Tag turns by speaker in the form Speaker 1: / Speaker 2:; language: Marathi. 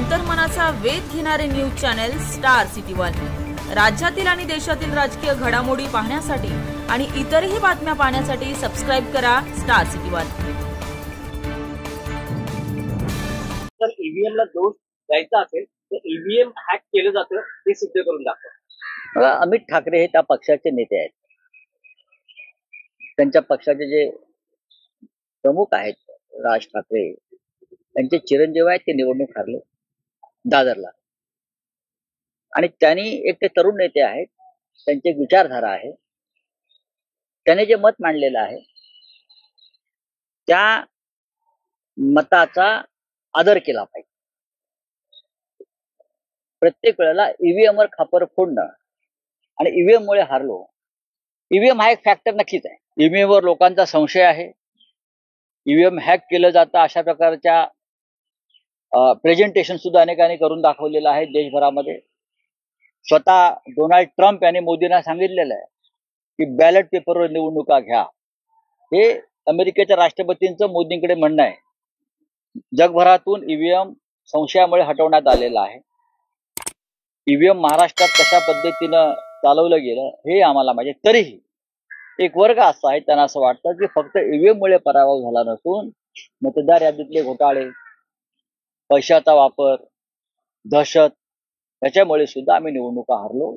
Speaker 1: अंतर्मनाचा वेध घेणारे news channel star city one. राज्यातील आणि देशातील राजकीय घडामोडी पाहण्यासाठी आणि इतरही बातम्या पाहण्यासाठी सबस्क्राइब करा स्टार सिटी वन।
Speaker 2: जर ईव्हीएम ला दोष द्यायचा असेल तर ईव्हीएम हॅक केलं जातं हे सिद्ध करून दाखवा।
Speaker 3: अमित ठाकरे हे त्या पक्षाचे नेते आहेत। त्यांच्या पक्षाचे जे प्रमुख आहेत राज ठाकरे त्यांचे चिरंजीव आहेत, ते निवडणूक हरले दादरला। आणि त्यांनी एक ते तरुण नेते आहेत, त्यांची विचारधारा आहे, त्याने जे मत मांडलेलं आहे त्या मताचा आदर केला पाहिजे। प्रत्येक वेळेला ईव्हीएम वर खापर फोडणं आणि ईव्हीएम मुळे हारलो, ईव्हीएम हा एक फॅक्टर नक्कीच आहे। ईव्हीएम वर लोकांचा संशय आहे, ईव्हीएम हॅक केलं जातं अशा प्रकारच्या प्रेझेंटेशन सुद्धा अनेकांनी करून दाखवलेलं आहे देशभरामध्ये। स्वतः डोनाल्ड ट्रम्प यांनी मोदींना सांगितलेलं आहे की बॅलेट पेपरवर निवडणुका घ्या। हे अमेरिकेच्या राष्ट्रपतींचं मोदींकडे म्हणणं आहे। जगभरातून ईव्हीएम संशयामुळे हटवण्यात आलेला आहे। ईव्हीएम महाराष्ट्रात कशा पद्धतीनं चालवलं गेलं हे आम्हाला माहिती। तरीही एक वर्ग असा आहे, त्यांना असं वाटतं की फक्त ईव्हीएम मुळे पराभव झाला नसून मतदार यादीतले घोटाळे, पैशाचा वापर, दहशत याच्यामुळे सुद्धा आम्ही निवडणुका हरलो।